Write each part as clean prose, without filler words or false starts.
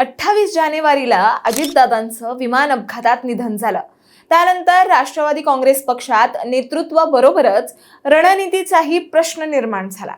28 जानेवारीला अजितदादांचं विमान अपघातात निधन झालं. त्यानंतर राष्ट्रवादी काँग्रेस पक्षात नेतृत्वाबरोबरच रणनीतीचाही प्रश्न निर्माण झाला.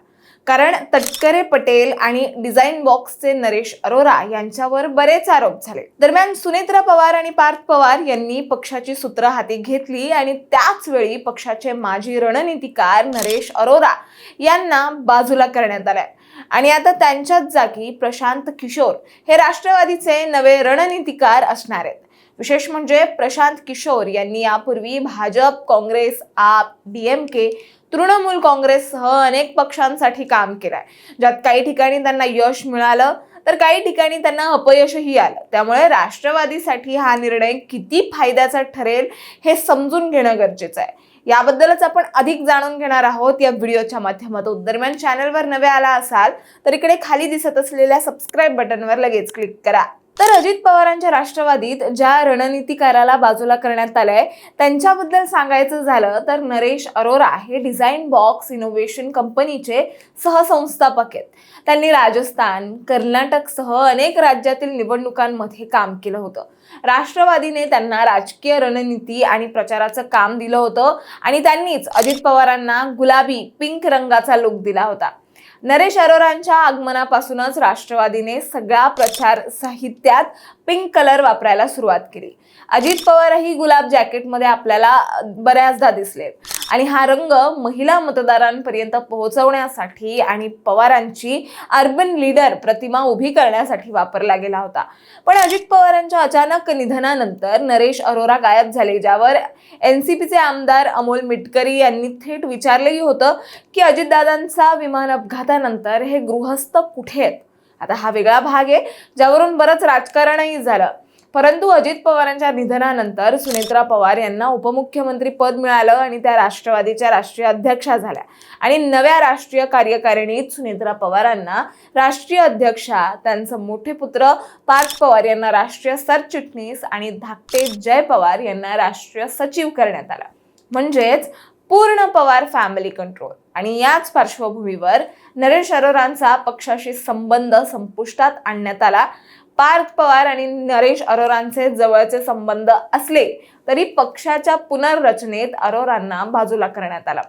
कारण तटकरे पटेल आणि डिझाईन बॉक्सचे नरेश अरोरा यांच्यावर बरेच आरोप झाले. दरम्यान सुनेत्रा पवार आणि पार्थ पवार यांनी पक्षाची सूत्र हाती घेतली आणि त्याच वेळी पक्षाचे माजी रणनीतिकार नरेश अरोरा यांना बाजूला करण्यात आले आणि आता त्यांच्याच जागी प्रशांत किशोर हे राष्ट्रवादीचे नवे रणनीतिकार असणार आहेत. विशेष म्हणजे प्रशांत किशोर यांनी यापूर्वी भाजप, काँग्रेस, आप, डीएमके, तृणमूल काँग्रेससह अनेक पक्षांसाठी काम केलंय, ज्यात काही ठिकाणी त्यांना यश मिळालं तर काही ठिकाणी त्यांना अपयशही आलं. त्यामुळे राष्ट्रवादीसाठी हा निर्णय किती फायद्याचा ठरेल हे समजून घेणं गरजेचं आहे. याबद्दलच आपण अधिक जाणून घेणार आहोत या व्हिडिओच्या माध्यमातून. दरम्यान चॅनलवर नवे आला असाल तर इकडे खाली दिसत असलेल्या सबस्क्राईब बटनवर लगेच क्लिक करा. तर अजित पवारांच्या राष्ट्रवादीत ज्या रणनीतिकाराला बाजूला करण्यात आलंय त्यांच्याबद्दल सांगायचं झालं तर नरेश अरोरा हे डिझाईन बॉक्स इनोव्हेशन कंपनीचे सहसंस्थापक आहेत. त्यांनी राजस्थान, कर्नाटकसह अनेक राज्यातील निवडणुकांमध्ये काम केलं होतं. राष्ट्रवादीने त्यांना राजकीय रणनीती आणि प्रचाराचं काम दिलं होतं आणि त्यांनीच अजित पवारांना गुलाबी पिंक रंगाचा लुक दिला होता. नरेश अरोरांच्या आगमनापासूनच राष्ट्रवादीने सगळ्या प्रचार साहित्यात पिंक कलर वापरायला सुरुवात केली. अजित पवारही गुलाब जॅकेटमध्ये आपल्याला बऱ्याचदा दिसले आणि हा रंग महिला मतदारांपर्यंत पोहोचवण्यासाठी आणि पवारांची अर्बन लीडर प्रतिमा उभी करण्यासाठी वापरला गेला होता. पण अजित पवारांच्या अचानक निधनानंतर नरेश अरोरा गायब झाले, ज्यावर एनसीपीचे आमदार अमोल मिटकरी यांनी थेट विचारलेही होतं की अजितदादांचा विमान अपघातानंतर हे गृहस्थ कुठे आहेत. आता हा वेगळा भाग आहे ज्यावरून बरंच राजकारणही झालं. परंतु अजित पवारांच्या निधनानंतर सुनेत्रा पवार यांना उपमुख्यमंत्री पद मिळालं आणि त्या राष्ट्रवादीच्या राष्ट्रीय अध्यक्षा झाल्या आणि नव्या राष्ट्रीय कार्यकारिणीत सुनेत्रा पवारांना राष्ट्रीय अध्यक्षा, त्यांचं मोठे पुत्र पार्थ पवार यांना राष्ट्रीय सरचिटणीस आणि धाकटे जय पवार यांना राष्ट्रीय सचिव करण्यात आला. म्हणजेच पूर्ण पवार फॅमिली कंट्रोल. आणि याच पार्श्वभूमीवर नरेश अरोरांचा पक्षाशी संबंध संपुष्टात आणण्यात आला. पार्थ पवार आणि नरेश अरोरांचे जवळचे संबंध असले तरी पक्षाच्या पुनर्रचनेत अरोरांना बाजूला करण्यात आलं.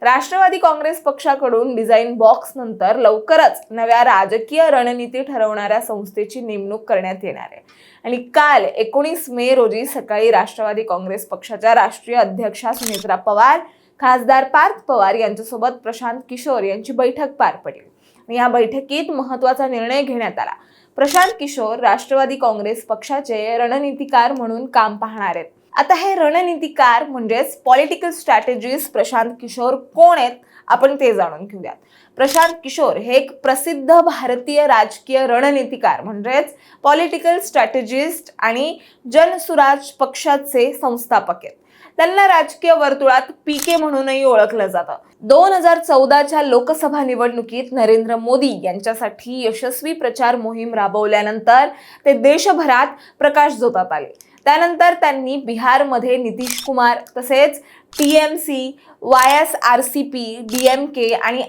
राष्ट्रवादी काँग्रेस पक्षाकडून डिझाईन बॉक्स नंतर लवकरच नव्या राजकीय रणनीती ठरवणाऱ्या संस्थेची नेमणूक करण्यात येणार आहे. आणि काल 19 मे रोजी सकाळी राष्ट्रवादी काँग्रेस पक्षाच्या राष्ट्रीय अध्यक्षा सुनेत्रा पवार, खासदार पार्थ पवार यांच्यासोबत प्रशांत किशोर यांची बैठक पार पडली आणि या बैठकीत महत्त्वाचा निर्णय घेण्यात आला. प्रशांत किशोर राष्ट्रवादी काँग्रेस पक्षाचे रणनीतिकार म्हणून काम पाहणार आहेत. आता हे रणनीतिकार म्हणजेच पॉलिटिकल स्ट्रॅटेजिस्ट प्रशांत किशोर कोण आहेत आपण ते जाणून घेऊयात. प्रशांत किशोर हे एक प्रसिद्ध भारतीय राजकीय रणनीतिकार म्हणजेच पॉलिटिकल स्ट्रॅटेजिस्ट आणि जनसुराज पक्षाचे संस्थापक आहेत. त्यांना राजकीय वर्तुळात पीके म्हणूनही ओळखलं जातं. 2014च्या लोकसभा निवडणुकीत नरेंद्र मोदी यांच्यासाठी यशस्वी प्रचार मोहीम राबवल्यानंतर ते देशभरात प्रकाशझोतात आले. त्यानंतर त्यांनी बिहारमध्ये नितीश कुमार तसेच टीएमसी, वायएसआरसीपी, डीएमके आणि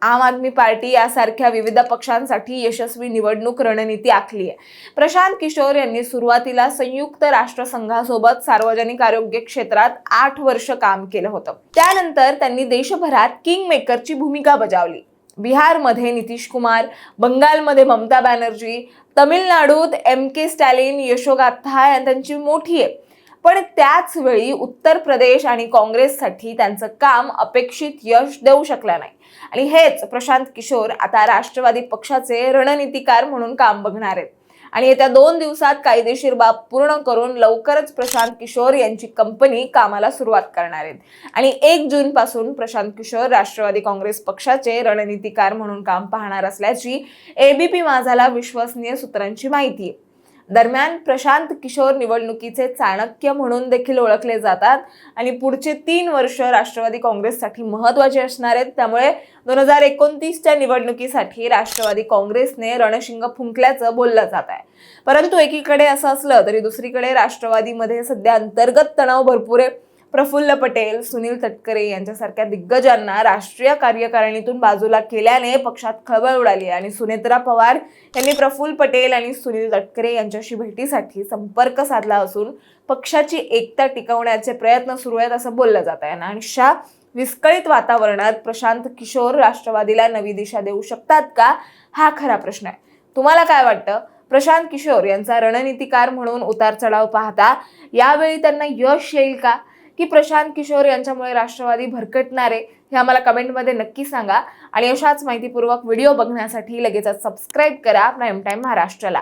आम आदमी पार्टी यासारख्या विविध पक्षांसाठी यशस्वी निवडणूक रणनीती आखली आहे. प्रशांत किशोर यांनी सुरुवातीला संयुक्त राष्ट्रसंघासोबत सार्वजनिक आरोग्य क्षेत्रात 8 वर्ष काम केलं होतं. त्यानंतर त्यांनी देशभरात किंग मेकरची भूमिका बजावली. बिहारमध्ये नितीश कुमार, बंगालमध्ये ममता बॅनर्जी, तमिळनाडूत MK स्टॅलिन यशोगाथा त्यांची मोठी आहे. पण त्याच वेळी उत्तर प्रदेश आणि काँग्रेससाठी त्यांचं काम अपेक्षित यश देऊ शकलं नाही आणि हेच प्रशांत किशोर आता राष्ट्रवादी पक्षाचे रणनीतिकार म्हणून काम बघणार आहेत. आणि येत्या 2 दिवसात कायदेशीर बाब पूर्ण करून लवकरच प्रशांत किशोर यांची कंपनी कामाला सुरुवात करणार आहेत आणि 1 जून पासून प्रशांत किशोर राष्ट्रवादी काँग्रेस पक्षाचे रणनीतिकार म्हणून काम पाहणार असल्याची ABP माझाला विश्वसनीय सूत्रांची माहिती आहे. दरम्यान प्रशांत किशोर निवडणुकीचे चाणक्य म्हणून देखील ओळखले जातात आणि पुढचे 3 वर्ष राष्ट्रवादी काँग्रेससाठी महत्त्वाचे असणार आहेत. त्यामुळे 2029च्या निवडणुकीसाठी राष्ट्रवादी काँग्रेसने रणशिंग फुंकल्याचं बोललं जात आहे. परंतु एकीकडे असं असलं तरी दुसरीकडे राष्ट्रवादीमध्ये सध्या अंतर्गत तणाव भरपूर आहे. प्रफुल्ल पटेल, सुनील तटकरे यांच्यासारख्या दिग्गजांना राष्ट्रीय कार्यकारिणीतून बाजूला केल्याने पक्षात खळबळ उडाली आणि सुनेत्रा पवार यांनी प्रफुल्ल पटेल आणि सुनील तटकरे यांच्याशी भेटीसाठी संपर्क साधला असून पक्षाची एकता टिकवण्याचे प्रयत्न सुरू आहेत असं बोललं जात आहे. आणि अशा विस्कळीत वातावरणात प्रशांत किशोर राष्ट्रवादीला नवी दिशा देऊ शकतात का, हा खरा प्रश्न आहे. तुम्हाला काय वाटतं? प्रशांत किशोर यांचा रणनीतिकार म्हणून उतार चढाव पाहता यावेळी त्यांना यश येईल का, की प्रशांत किशोर यांच्यामुळे राष्ट्रवादी भरकटणार आहे? हे आम्हाला कमेंटमध्ये नक्की सांगा. आणि अशाच माहितीपूर्वक व्हिडिओ बघण्यासाठी लगेचच सबस्क्राईब करा प्राईम टाइम महाराष्ट्राला.